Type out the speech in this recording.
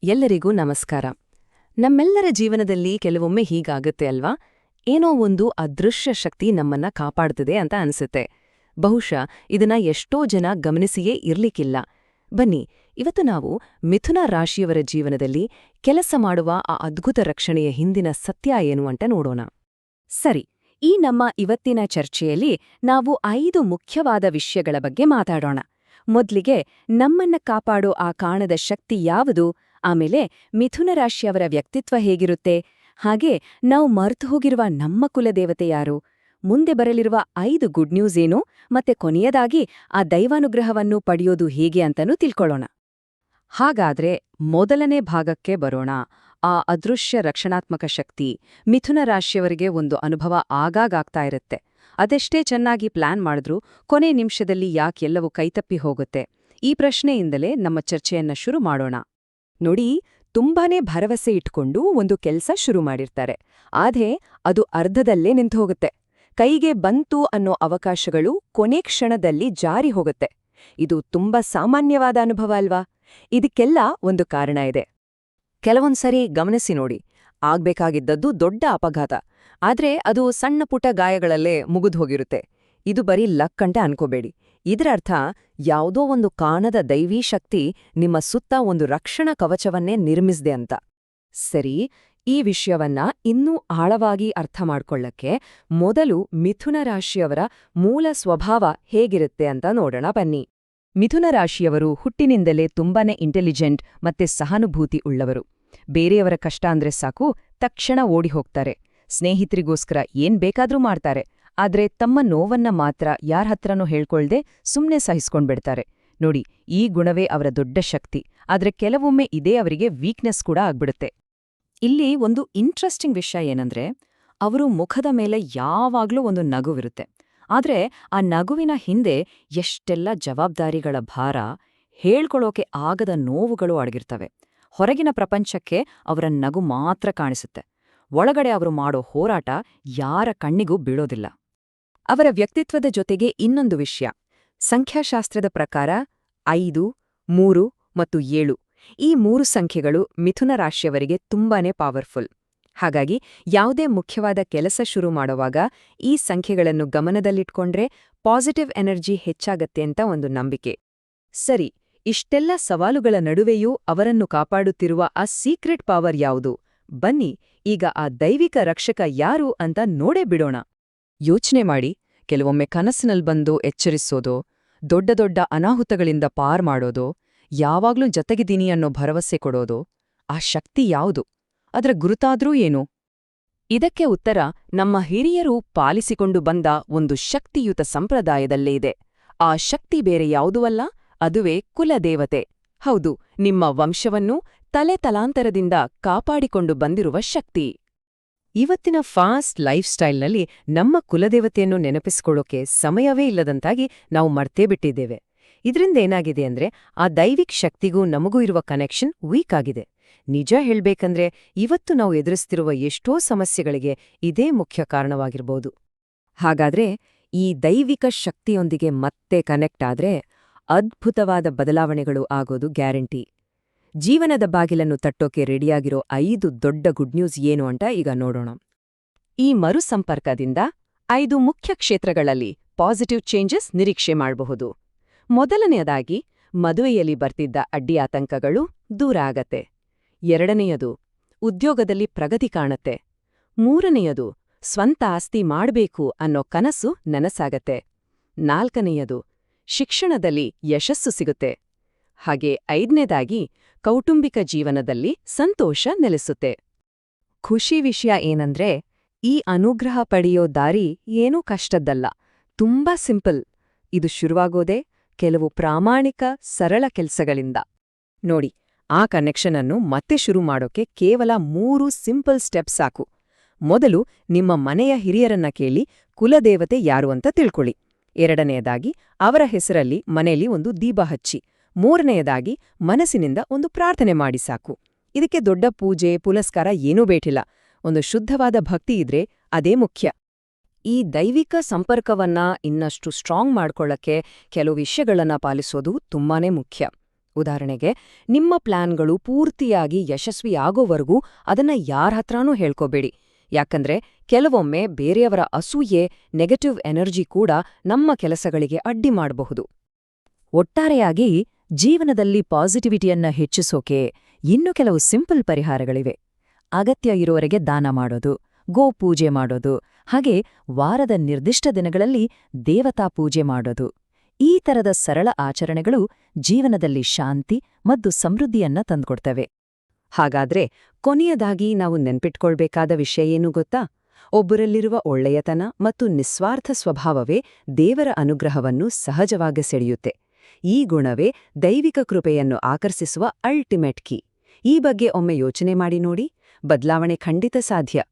ಎಲ್ಲರಿಗೂ ನಮಸ್ಕಾರ. ನಮ್ಮೆಲ್ಲರ ಜೀವನದಲ್ಲಿ ಕೆಲವೊಮ್ಮೆ ಹೀಗಾಗುತ್ತೆ ಅಲ್ವಾ? ಏನೋ ಒಂದು ಅದೃಶ್ಯ ಶಕ್ತಿ ನಮ್ಮನ್ನ ಕಾಪಾಡ್ತಿದೆ ಅಂತ ಅನ್ಸುತ್ತೆ. ಬಹುಶಃ ಇದನ್ನ ಎಷ್ಟೋ ಜನ ಗಮನಿಸಿಯೇ ಇರ್ಲಿಕ್ಕಿಲ್ಲ. ಬನ್ನಿ, ಇವತ್ತು ನಾವು ಮಿಥುನ ರಾಶಿಯವರ ಜೀವನದಲ್ಲಿ ಕೆಲಸ ಮಾಡುವ ಆ ಅದ್ಭುತ ರಕ್ಷಣೆಯ ಹಿಂದಿನ ಸತ್ಯ ಏನು ಅಂತ ನೋಡೋಣ. ಸರಿ, ಈ ನಮ್ಮ ಇವತ್ತಿನ ಚರ್ಚೆಯಲ್ಲಿ ನಾವು 5 ಮುಖ್ಯವಾದ ವಿಷಯಗಳ ಬಗ್ಗೆ ಮಾತಾಡೋಣ. ಮೊದ್ಲಿಗೆ ನಮ್ಮನ್ನ ಕಾಪಾಡೋ ಆ ಕಾಣದ ಶಕ್ತಿ ಯಾವುದು, ಆಮೇಲೆ ಮಿಥುನ ರಾಶಿಯವರ ವ್ಯಕ್ತಿತ್ವ ಹೇಗಿರುತ್ತೆ, ಹಾಗೆ ನಾವು ಮರೆತು ಹೋಗಿರುವ ನಮ್ಮ ಕುಲದೇವತೆ ಯಾರು, ಮುಂದೆ ಬರಲಿರುವ 5 ಗುಡ್ ನ್ಯೂಸ್ ಏನು, ಮತ್ತೆ ಕೊನೆಯದಾಗಿ ಆ ದೈವಾನುಗ್ರಹವನ್ನು ಪಡೆಯೋದು ಹೇಗೆ ಅಂತನೂ ತಿಳ್ಕೊಳ್ಳೋಣ. ಹಾಗಾದ್ರೆ ಮೊದಲನೇ ಭಾಗಕ್ಕೆ ಬರೋಣ. ಆ ಅದೃಶ್ಯ ರಕ್ಷಣಾತ್ಮಕ ಶಕ್ತಿ ಮಿಥುನ ರಾಶಿಯವರಿಗೆ ಒಂದು ಅನುಭವ ಆಗಾಗ್ತಾ ಇರುತ್ತೆ. ಅದೆಷ್ಟೇ ಚೆನ್ನಾಗಿ ಪ್ಲಾನ್ ಮಾಡಿದ್ರೂ ಕೊನೆ ನಿಮಿಷದಲ್ಲಿ ಯಾಕೆಲ್ಲವೂ ಕೈತಪ್ಪಿ ಹೋಗುತ್ತೆ? ಈ ಪ್ರಶ್ನೆಯಿಂದಲೇ ನಮ್ಮ ಚರ್ಚೆಯನ್ನ ಶುರು ಮಾಡೋಣ. ನೋಡಿ, ತುಂಬಾನೇ ಭರವಸೆ ಇಟ್ಕೊಂಡು ಒಂದು ಕೆಲ್ಸ ಶುರು ಮಾಡಿರ್ತಾರೆ. ಆದ್ರೆ ಅದು ಅರ್ಧದಲ್ಲೇ ನಿಂತು ಹೋಗುತ್ತೆ. ಕೈಗೆ ಬಂತು ಅನ್ನೋ ಅವಕಾಶಗಳು ಕೊನೆ ಕ್ಷಣದಲ್ಲಿ ಜಾರಿ ಹೋಗುತ್ತೆ. ಇದು ತುಂಬಾ ಸಾಮಾನ್ಯವಾದ ಅನುಭವ ಅಲ್ವಾ? ಇದಕ್ಕೆಲ್ಲ ಒಂದು ಕಾರಣ ಇದೆ. ಕೆಲವೊಂದ್ಸರಿ ಗಮನಿಸಿ ನೋಡಿ, ಆಗ್ಬೇಕಾಗಿದ್ದದ್ದು ದೊಡ್ಡ ಅಪಘಾತ, ಆದ್ರೆ ಅದು ಸಣ್ಣ ಪುಟ್ಟ ಗಾಯಗಳಲ್ಲೇ ಮುಗಿದೋಗಿರುತ್ತೆ. ಇದು ಬರೀ ಲಕ್ ಅಂತ ಅನ್ಕೋಬೇಡಿ. ಇದರರ್ಥ ಯಾವುದೋ ಒಂದು ಕಾಣದ ದೈವೀ ಶಕ್ತಿ ನಿಮ್ಮ ಸುತ್ತ ಒಂದು ರಕ್ಷಣಾ ಕವಚವನ್ನೇ ನಿರ್ಮಿಸಿದೆ ಅಂತ. ಸರಿ, ಈ ವಿಷಯವನ್ನ ಇನ್ನೂ ಆಳವಾಗಿ ಅರ್ಥ ಮಾಡ್ಕೊಳ್ಳಕ್ಕೆ ಮೊದಲು ಮಿಥುನ ರಾಶಿಯವರ ಮೂಲ ಸ್ವಭಾವ ಹೇಗಿರುತ್ತೆ ಅಂತ ನೋಡೋಣ ಬನ್ನಿ. ಮಿಥುನ ರಾಶಿಯವರು ಹುಟ್ಟಿನಿಂದಲೇ ತುಂಬಾನೇ ಇಂಟೆಲಿಜೆಂಟ್ ಮತ್ತೆ ಸಹಾನುಭೂತಿ ಉಳ್ಳವರು. ಬೇರೆಯವರ ಕಷ್ಟ ಅಂದ್ರೆ ಸಾಕು, ತಕ್ಷಣ ಓಡಿ ಹೋಗ್ತಾರೆ. ಸ್ನೇಹಿತರಿಗೋಸ್ಕರ ಏನ್ ಬೇಕಾದ್ರೂ ಮಾಡ್ತಾರೆ. ಆದ್ರೆ ತಮ್ಮ ನೋವನ್ನ ಮಾತ್ರ ಯಾರ ಹತ್ರನೂ ಹೇಳ್ಕೊಳ್ದೆ ಸುಮ್ನೆ ಸಹಿಸ್ಕೊಂಡ್ಬಿಡ್ತಾರೆ. ನೋಡಿ, ಈ ಗುಣವೇ ಅವರ ದೊಡ್ಡ ಶಕ್ತಿ. ಆದ್ರೆ ಕೆಲವೊಮ್ಮೆ ಇದೇ ಅವರಿಗೆ ವೀಕ್ನೆಸ್ ಕೂಡ ಆಗ್ಬಿಡುತ್ತೆ. ಇಲ್ಲಿ ಒಂದು ಇಂಟ್ರೆಸ್ಟಿಂಗ್ ವಿಷಯ ಏನಂದ್ರೆ, ಅವರು ಮುಖದ ಮೇಲೆ ಯಾವಾಗ್ಲೂ ಒಂದು ನಗುವಿರುತ್ತೆ. ಆದ್ರೆ ಆ ನಗುವಿನ ಹಿಂದೆ ಎಷ್ಟೆಲ್ಲ ಜವಾಬ್ದಾರಿಗಳ ಭಾರ, ಹೇಳ್ಕೊಳ್ಳೋಕೆ ಆಗದ ನೋವುಗಳು ಅಡಗಿರ್ತವೆ. ಹೊರಗಿನ ಪ್ರಪಂಚಕ್ಕೆ ಅವರ ನಗು ಮಾತ್ರ ಕಾಣಿಸುತ್ತೆ. ಒಳಗಡೆ ಅವರು ಮಾಡೋ ಹೋರಾಟ ಯಾರ ಕಣ್ಣಿಗೂ ಬೀಳೋದಿಲ್ಲ. ಅವರ ವ್ಯಕ್ತಿತ್ವದ ಜೊತೆಗೆ ಇನ್ನೊಂದು ವಿಷಯ. ಸಂಖ್ಯಾಶಾಸ್ತ್ರದ ಪ್ರಕಾರ 5, 3 ಮತ್ತು 7 ಈ 3 ಸಂಖ್ಯೆಗಳು ಮಿಥುನ ರಾಶಿಯವರಿಗೆ ತುಂಬಾನೇ ಪವರ್ಫುಲ್. ಹಾಗಾಗಿ ಯಾವುದೇ ಮುಖ್ಯವಾದ ಕೆಲಸ ಶುರು ಮಾಡುವಾಗ ಈ ಸಂಖ್ಯೆಗಳನ್ನು ಗಮನದಲ್ಲಿಟ್ಕೊಂಡ್ರೆ ಪಾಸಿಟಿವ್ ಎನರ್ಜಿ ಹೆಚ್ಚಾಗತ್ತೆ ಅಂತ ಒಂದು ನಂಬಿಕೆ. ಸರಿ, ಇಷ್ಟೆಲ್ಲ ಸವಾಲುಗಳ ನಡುವೆಯೂ ಅವರನ್ನು ಕಾಪಾಡುತ್ತಿರುವ ಆ ಸೀಕ್ರೆಟ್ ಪವರ್ ಯಾವುದು? ಬನ್ನಿ, ಈಗ ಆ ದೈವಿಕ ರಕ್ಷಕ ಯಾರು ಅಂತ ನೋಡೇ ಬಿಡೋಣ. ಯೋಚನೆ ಮಾಡಿ, ಕೆಲವೊಮ್ಮೆ ಕನಸಿನಲ್ಲಿ ಬಂದು ಎಚ್ಚರಿಸೋದೋ, ದೊಡ್ಡ ದೊಡ್ಡ ಅನಾಹುತಗಳಿಂದ ಪಾರ್ ಮಾಡೋದೋ, ಯಾವಾಗ್ಲೂ ಜೊತೆಗಿದ್ದೀನಿ ಅನ್ನೋ ಭರವಸೆ ಕೊಡೋದೋ, ಆ ಶಕ್ತಿ ಯಾವುದು? ಅದರ ಗುರುತಾದ್ರೂ ಏನು? ಇದಕ್ಕೆ ಉತ್ತರ ನಮ್ಮ ಹಿರಿಯರು ಪಾಲಿಸಿಕೊಂಡು ಬಂದ ಒಂದು ಶಕ್ತಿಯುತ ಸಂಪ್ರದಾಯದಲ್ಲೇ ಇದೆ. ಆ ಶಕ್ತಿ ಬೇರೆ ಯಾವುದೂ ಅಲ್ಲ, ಅದುವೇ ಕುಲದೇವತೆ. ಹೌದು, ನಿಮ್ಮ ವಂಶವನ್ನು ತಲೆತಲಾಂತರದಿಂದ ಕಾಪಾಡಿಕೊಂಡು ಬಂದಿರುವ ಶಕ್ತಿ. ಇವತ್ತಿನ ಫಾಸ್ಟ್ ಲೈಫ್ ಸ್ಟೈಲ್ನಲ್ಲಿ ನಮ್ಮ ಕುಲದೇವತೆಯನ್ನು ನೆನಪಿಸ್ಕೊಳ್ಳೋಕೆ ಸಮಯವೇ ಇಲ್ಲದಂತಾಗಿ ನಾವು ಮರ್ತೇ ಬಿಟ್ಟಿದ್ದೇವೆ. ಇದರಿಂದ ಏನಾಗಿದೆ ಅಂದ್ರೆ, ಆ ದೈವಿಕ್ ಶಕ್ತಿಗೂ ನಮಗೂ ಇರುವ ಕನೆಕ್ಷನ್ ವೀಕ್ ಆಗಿದೆ. ನಿಜ ಹೇಳ್ಬೇಕಂದ್ರೆ, ಇವತ್ತು ನಾವು ಎದುರಿಸ್ತಿರುವ ಎಷ್ಟೋ ಸಮಸ್ಯೆಗಳಿಗೆ ಇದೇ ಮುಖ್ಯ ಕಾರಣವಾಗಿರ್ಬೋದು. ಹಾಗಾದ್ರೆ ಈ ದೈವಿಕ ಶಕ್ತಿಯೊಂದಿಗೆ ಮತ್ತೆ ಕನೆಕ್ಟ್ ಆದ್ರೆ ಅದ್ಭುತವಾದ ಬದಲಾವಣೆಗಳು ಆಗೋದು ಗ್ಯಾರಂಟಿ. ಜೀವನದ ಬಾಗಿಲನ್ನು ತಟ್ಟೋಕೆ ರೆಡಿಯಾಗಿರೋ 5 ದೊಡ್ಡ ಗುಡ್ ನ್ಯೂಸ್ ಏನು ಅಂತ ಈಗ ನೋಡೋಣ. ಈ ಮರುಸಂಪರ್ಕದಿಂದ 5 ಮುಖ್ಯ ಕ್ಷೇತ್ರಗಳಲ್ಲಿ ಪಾಸಿಟಿವ್ ಚೇಂಜಸ್ ನಿರೀಕ್ಷೆ ಮಾಡಬಹುದು. ಮೊದಲನೆಯದಾಗಿ, ಮದುವೆಯಲ್ಲಿ ಬರ್ತಿದ್ದ ಅಡ್ಡಿ ಆತಂಕಗಳು ದೂರ ಆಗತ್ತೆ. ಎರಡನೆಯದು, ಉದ್ಯೋಗದಲ್ಲಿ ಪ್ರಗತಿ ಕಾಣತ್ತೆ. ಮೂರನೆಯದು, ಸ್ವಂತ ಆಸ್ತಿ ಮಾಡ್ಬೇಕು ಅನ್ನೋ ಕನಸು ನನಸಾಗತ್ತೆ. ನಾಲ್ಕನೆಯದು, ಶಿಕ್ಷಣದಲ್ಲಿ ಯಶಸ್ಸು ಸಿಗುತ್ತೆ. ಹಾಗೆ 5ನೇದಾಗಿ, ಕೌಟುಂಬಿಕ ಜೀವನದಲ್ಲಿ ಸಂತೋಷ ನೆಲೆಸುತ್ತೆ. ಖುಷಿ ವಿಷಯ ಏನಂದ್ರೆ, ಈ ಅನುಗ್ರಹ ಪಡೆಯೋ ದಾರಿ ಏನೂ ಕಷ್ಟದ್ದಲ್ಲ, ತುಂಬಾ ಸಿಂಪಲ್. ಇದು ಶುರುವಾಗೋದೇ ಕೆಲವು ಪ್ರಾಮಾಣಿಕ ಸರಳ ಕೆಲ್ಸಗಳಿಂದ. ನೋಡಿ, ಆ ಕನೆಕ್ಷನ್ ಅನ್ನು ಮತ್ತೆ ಶುರು ಮಾಡೋಕೆ ಕೇವಲ 3 ಸಿಂಪಲ್ ಸ್ಟೆಪ್ಸ್ ಸಾಕು. ಮೊದಲು ನಿಮ್ಮ ಮನೆಯ ಹಿರಿಯರನ್ನ ಕೇಳಿ ಕುಲದೇವತೆ ಯಾರು ಅಂತ ತಿಳ್ಕೊಳ್ಳಿ. ಎರಡನೆಯದಾಗಿ, ಅವರ ಹೆಸರಲ್ಲಿ ಮನೆಯಲ್ಲಿ ಒಂದು ದೀಪ ಹಚ್ಚಿ. ಮೂರನೆಯದಾಗಿ, ಮನಸ್ಸಿನಿಂದ ಒಂದು ಪ್ರಾರ್ಥನೆ ಮಾಡಿ ಸಾಕು. ಇದಕ್ಕೆ ದೊಡ್ಡ ಪೂಜೆ ಪುನಸ್ಕಾರ ಏನೂ ಬೇಟಿಲ್ಲ. ಒಂದು ಶುದ್ಧವಾದ ಭಕ್ತಿ ಇದ್ರೆ ಅದೇ ಮುಖ್ಯ. ಈ ದೈವಿಕ ಸಂಪರ್ಕವನ್ನ ಇನ್ನಷ್ಟು ಸ್ಟ್ರಾಂಗ್ ಮಾಡ್ಕೊಳ್ಳಕ್ಕೆ ಕೆಲವು ವಿಷಯಗಳನ್ನ ಪಾಲಿಸೋದು ತುಂಬಾನೇ ಮುಖ್ಯ. ಉದಾಹರಣೆಗೆ, ನಿಮ್ಮ ಪ್ಲಾನ್ಗಳು ಪೂರ್ತಿಯಾಗಿ ಯಶಸ್ವಿಯಾಗೋವರೆಗೂ ಅದನ್ನ ಯಾರ ಹತ್ರನೂ ಹೇಳ್ಕೋಬೇಡಿ. ಯಾಕಂದ್ರೆ ಕೆಲವೊಮ್ಮೆ ಬೇರೆಯವರ ಅಸೂಯೆ, ನೆಗೆಟಿವ್ ಎನರ್ಜಿ ಕೂಡ ನಮ್ಮ ಕೆಲಸಗಳಿಗೆ ಅಡ್ಡಿ ಮಾಡಬಹುದು. ಒಟ್ಟಾರೆಯಾಗಿ ಜೀವನದಲ್ಲಿ ಪಾಸಿಟಿವಿಟಿಯನ್ನ ಹೆಚ್ಚಿಸೋಕೆ ಇನ್ನು ಕೆಲವು ಸಿಂಪಲ್ ಪರಿಹಾರಗಳಿವೆ. ಅಗತ್ಯ ಇರುವವರೆಗೆ ದಾನ ಮಾಡೋದು, ಗೋ ಪೂಜೆ ಮಾಡೋದು, ಹಾಗೆ ವಾರದ ನಿರ್ದಿಷ್ಟ ದಿನಗಳಲ್ಲಿ ದೇವತಾ ಪೂಜೆ ಮಾಡೋದು. ಈ ತರದ ಸರಳ ಆಚರಣೆಗಳು ಜೀವನದಲ್ಲಿ ಶಾಂತಿ ಮತ್ತು ಸಮೃದ್ಧಿಯನ್ನ ತಂದ್ಕೊಡ್ತವೆ. ಹಾಗಾದ್ರೆ ಕೊನೆಯದಾಗಿ ನಾವು ನೆನ್ಪಿಟ್ಕೊಳ್ಬೇಕಾದ ವಿಷಯ ಏನು ಗೊತ್ತಾ? ಒಬ್ಬರಲ್ಲಿರುವ ಒಳ್ಳೆಯತನ ಮತ್ತು ನಿಸ್ವಾರ್ಥ ಸ್ವಭಾವವೇ ದೇವರ ಅನುಗ್ರಹವನ್ನು ಸಹಜವಾಗಿ ಸೆಳೆಯುತ್ತೆ. ಈ ಗುಣವೇ ದೈವಿಕ ಕೃಪೆಯನ್ನು ಆಕರ್ಷಿಸುವ ಅಲ್ಟಿಮೇಟ್ ಕೀ. ಈ ಬಗ್ಗೆ ಒಮ್ಮೆ ಯೋಚನೆ ಮಾಡಿ ನೋಡಿ. ಬದಲಾವಣೆ ಖಂಡಿತ ಸಾಧ್ಯ.